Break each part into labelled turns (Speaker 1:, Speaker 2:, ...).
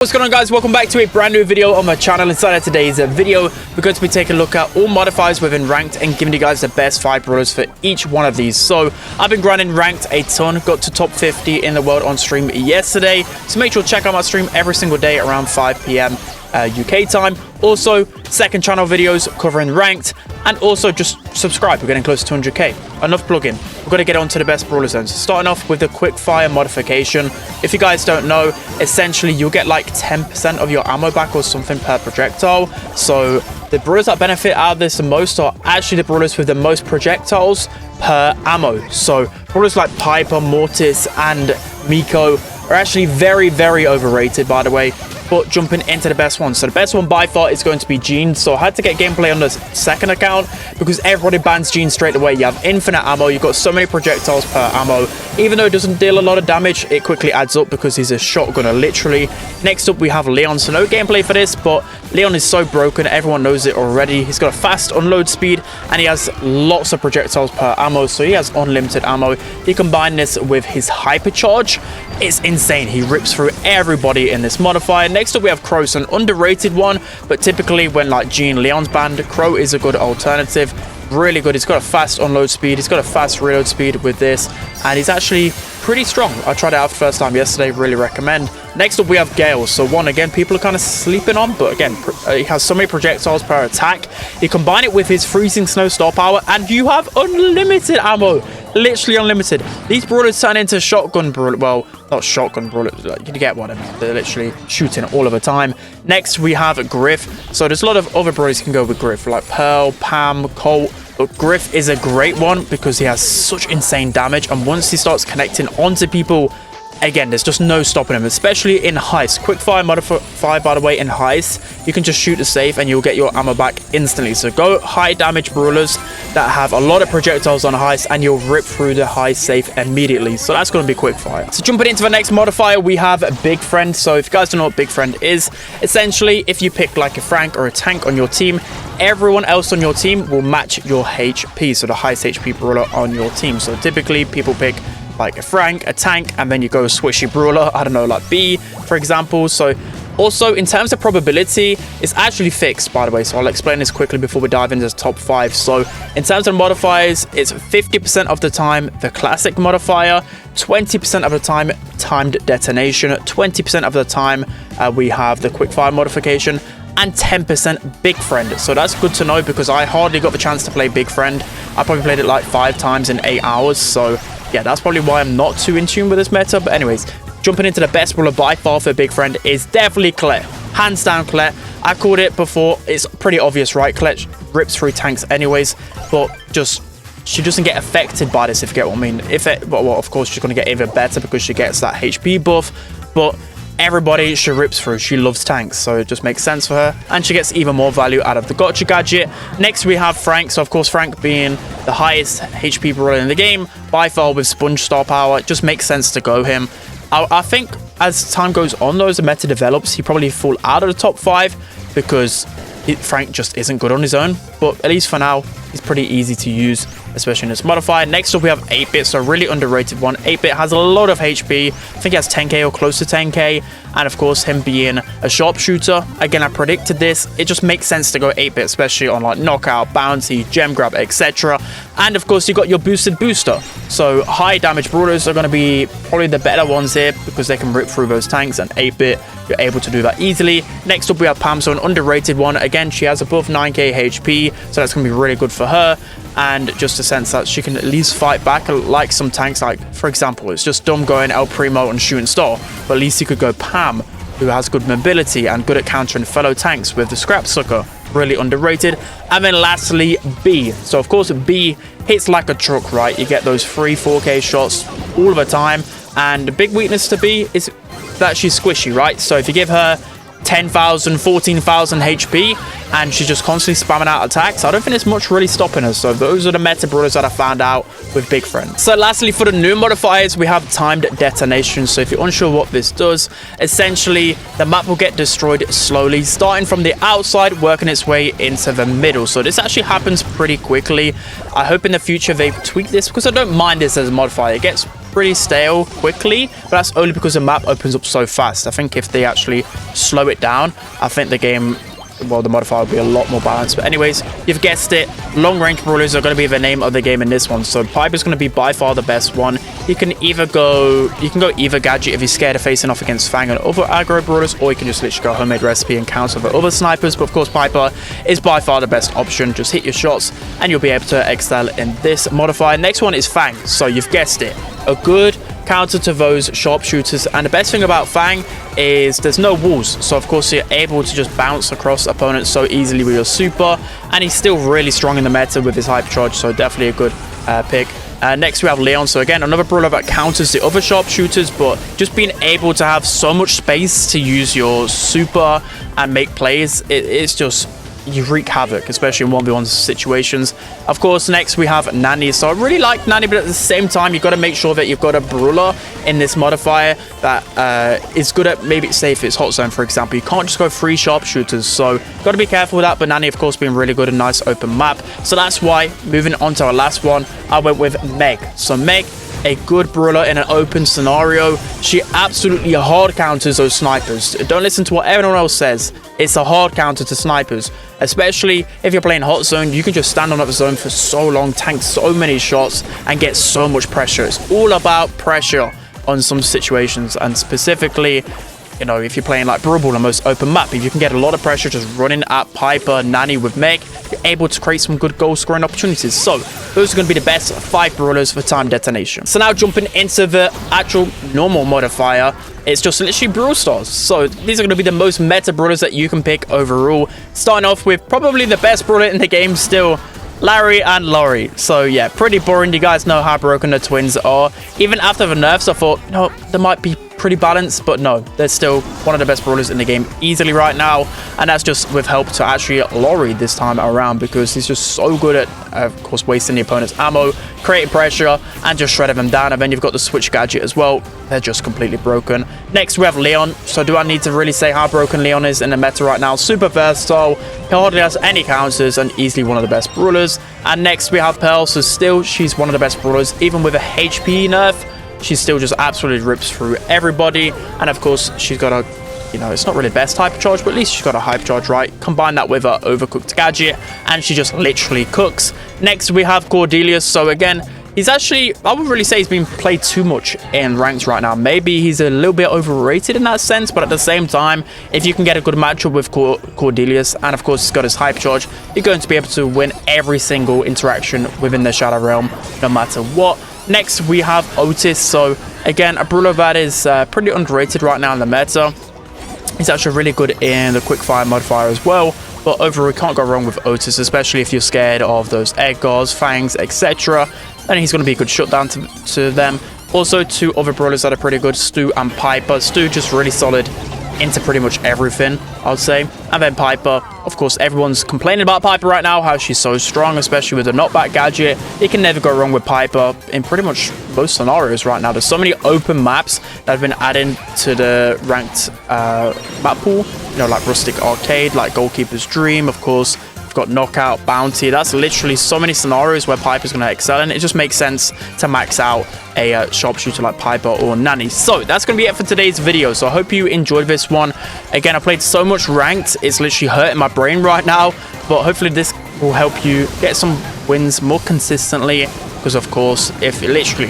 Speaker 1: What's going on, guys? Welcome back to a brand new video on my channel. Inside of today's video, we're going to be taking a look at all modifiers within ranked and giving you guys the best 5 brawlers for each one of these. So I've been grinding ranked a ton, got to top 50 in the world on stream yesterday, so make sure to check out my stream every single day around 5 p.m. UK time. Also, second channel videos covering ranked, and also just subscribe. We're getting close to 200k. Enough plugging. We're going to get on to the best brawler zones. Starting off with the Quickfire modification. If you guys don't know, essentially you'll get like 10% of your ammo back or something per projectile. So the brawlers that benefit out of this the most are actually the brawlers with the most projectiles per ammo. So brawlers like Piper, Mortis, and Miko are actually very overrated, by the way. But jumping into the best one, so the best one by far is going to be Jean. So I had to get gameplay on the second account because everybody bans Jean straight away. You have infinite ammo, you've got so many projectiles per ammo. Even though it doesn't deal a lot of damage, it quickly adds up because he's a shotgunner, literally. Next up we have Leon. So no gameplay for this, but Leon is so broken, everyone knows it already. He's got a fast unload speed and he has lots of projectiles per ammo, so he has unlimited ammo. You combine this with his hypercharge, it's insane. He rips through everybody in this modifier. Next up we have Crow, so an underrated one, but typically when like Jean, Leon's banned, Crow is a good alternative. Really good. He's got a fast unload speed, he's got a fast reload speed with this, and he's actually pretty strong. I tried it out for the first time yesterday, really recommend. Next up we have Gale. So one, again, people are kind of sleeping on, but again, he has so many projectiles per attack. You combine it with his freezing snow star power and you have unlimited ammo, literally unlimited. These brawlers turn into shotgun brawlers, well, not shotgun brawlers, like, you get what I mean. They're literally shooting all of the time. Next we have Griff. So there's a lot of other brawlers you can go with Griff, like Pearl, Pam, Colt. But Griff is a great one because he has such insane damage, and once he starts connecting onto people, again, there's just no stopping him, especially in heist. Quickfire modifier, by the way, in heist, you can just shoot the safe and you'll get your ammo back instantly. So go high damage brawlers that have a lot of projectiles on heist and you'll rip through the heist safe immediately. So that's going to be Quickfire. So jumping into the next modifier, we have Big Friend. So if you guys don't know what Big Friend is, essentially if you pick like a Frank or a tank on your team, everyone else on your team will match your HP, so the highest HP brawler on your team. So typically people pick like a Frank, a tank, and then you go swishy brawler, I don't know, like B, for example. So also in terms of probability, it's actually fixed, by the way, so I'll explain this quickly before we dive into the top 5. So in terms of modifiers, it's 50% of the time the classic modifier, 20% of the time timed detonation, 20% of the time we have the Quickfire modification, and 10% Big Friend. So that's good to know because I hardly got the chance to play Big Friend. I probably played it like 5 times in 8 hours, so yeah, that's probably why I'm not too in tune with this meta. But anyways, jumping into the best brawler by far for Big Friend is definitely Colette. Hands down Colette. I called it before, it's pretty obvious, right? Colette rips through tanks anyways, but just she doesn't get affected by this, if you get what I mean. Well, of course she's going to get even better because she gets that HP buff, but everybody she rips through. She loves tanks, so it just makes sense for her, and she gets even more value out of the gotcha gadget. Next we have Frank. So of course Frank being the highest HP brawler in the game by far with sponge star power, it just makes sense to go him. I think as time goes on though, as the meta develops, he probably fall out of the top 5 because Frank just isn't good on his own, but at least for now he's pretty easy to use, especially in this modifier. Next up we have 8-Bit, so a really underrated one. 8-Bit has a lot of HP, I think he has 10k or close to 10k, and of course him being a sharpshooter, again I predicted this, it just makes sense to go 8-Bit, especially on like knockout, bounty, gem grab, etc. And of course you got your boosted booster, so high damage brawlers are going to be probably the better ones here because they can rip through those tanks, and 8-Bit you're able to do that easily. Next up we have Pam, so an underrated one. Again, she has above 9k HP, so that's going to be really good for her, and just a sense that she can at least fight back like some tanks. Like for example, it's just dumb going El Primo and shooting star, but at least you could go Pam, who has good mobility and good at countering fellow tanks with the scrap sucker. Really underrated. And then lastly, B. So of course B hits like a truck, right? You get those 3-4k shots all the time, and the big weakness to B is that she's squishy, right? So if you give her 10,000, 14,000 HP and she's just constantly spamming out attacks, I don't think there's much really stopping her. So those are the meta brawlers that I found out with Big Friend. So lastly, for the new modifiers, we have timed detonation. So if you're unsure what this does, essentially the map will get destroyed slowly, starting from the outside, working its way into the middle. So this actually happens pretty quickly. I hope in the future they tweak this because I don't mind this as a modifier. It gets pretty stale quickly, but that's only because the map opens up so fast. I think if they actually slow it down, I think the game, well, the modifier will be a lot more balanced. But anyways, you've guessed it, long range brawlers are going to be the name of the game in this one. So Piper's going to be by far the best one. You can go either gadget if you're scared of facing off against Fang and other aggro brawlers, or you can just literally go homemade recipe and counter the other snipers. But of course, Piper is by far the best option. Just hit your shots and you'll be able to excel in this modifier. Next one is Fang. So you've guessed it, a good counter to those sharpshooters. And the best thing about Fang is there's no walls, so of course you're able to just bounce across opponents so easily with your super, and he's still really strong in the meta with his hypercharge, so definitely a good pick. Next we have Leon. So again, another brawler that counters the other sharpshooters, but just being able to have so much space to use your super and make plays, it's just, you wreak havoc, especially in 1v1 situations. Of course, next we have Nani. So I really like Nani, but at the same time, you've got to make sure that you've got a brawler in this modifier that is good at, maybe say if it's hot zone, for example, you can't just go 3 sharpshooters. So got to be careful with that. But Nani, of course, being really good, a nice open map. So that's why, moving on to our last one, I went with Meg. So Meg, a good brawler in an open scenario. She absolutely hard counters those snipers. Don't listen to what everyone else says. It's a hard counter to snipers, especially if you're playing hot zone. You can just stand on that zone for so long, tank so many shots, and get so much pressure. It's all about pressure on some situations, and specifically, you know, if you're playing like Brawl, the most open map, if you can get a lot of pressure just running at Piper, Nani with Meg, you're able to create some good goal scoring opportunities. So those are going to be the best 5 brawlers for time detonation. So now jumping into the actual normal modifier, it's just literally Brawl Stars. So these are going to be the most meta brawlers that you can pick overall. Starting off with probably the best brawler in the game still, Larry and Laurie. So yeah, pretty boring. You guys know how broken the twins are. Even after the nerfs, I thought, you know, they might be pretty balanced, but no, they're still one of the best brawlers in the game easily right now, and that's just with help to actually Laurie this time around, because he's just so good at of course wasting the opponent's ammo, creating pressure, and just shredding them down. And then you've got the switch gadget as well. They're just completely broken. Next we have Leon. So do I need to really say how broken Leon is in the meta right now? Super versatile, he hardly has any counters, and easily one of the best brawlers. And next we have Pearl. So still, she's one of the best brawlers, even with a HP nerf. She still just absolutely rips through everybody. And of course, she's got a, you know, it's not really best hypercharge, but at least she's got a hypercharge, right? Combine that with her overcooked gadget, and she just literally cooks. Next, we have Cordelius. So again, he's actually, I wouldn't really say he's been played too much in ranked right now. Maybe he's a little bit overrated in that sense, but at the same time, if you can get a good matchup with Cordelius, and of course he's got his hypercharge, you're going to be able to win every single interaction within the Shadow Realm, no matter what. Next, we have Otis. So again, a brawler that is pretty underrated right now in the meta. He's actually really good in the Quickfire modifier as well. But overall, you can't go wrong with Otis, especially if you're scared of those Edgars, Fangs, etc. And he's going to be a good shutdown to them. Also, 2 other brawlers that are pretty good, Stu and Piper. Stu just really solid into pretty much everything, I would say. And then Piper, of course, everyone's complaining about Piper right now, how she's so strong, especially with the knockback gadget. You can never go wrong with Piper in pretty much most scenarios right now. There's so many open maps that have been added to the ranked map pool, you know, like Rustic Arcade, like Goalkeeper's Dream, of course. We've got Knockout, Bounty. That's literally so many scenarios where Piper's going to excel, and it just makes sense to max out a sharpshooter like Piper or Nani. So that's going to be it for today's video. So I hope you enjoyed this one. Again, I played so much ranked, it's literally hurting my brain right now, but hopefully this will help you get some wins more consistently, because of course, if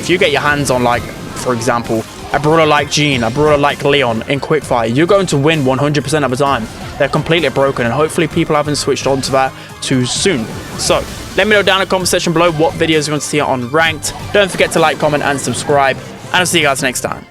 Speaker 1: you get your hands on, like, for example, a brawler like Jean, a brawler like Leon in Quickfire, you're going to win 100% of the time. They're completely broken, and hopefully people haven't switched on to that too soon. So let me know down in the comment section below what videos you want to see on ranked. Don't forget to like, comment, and subscribe, and I'll see you guys next time.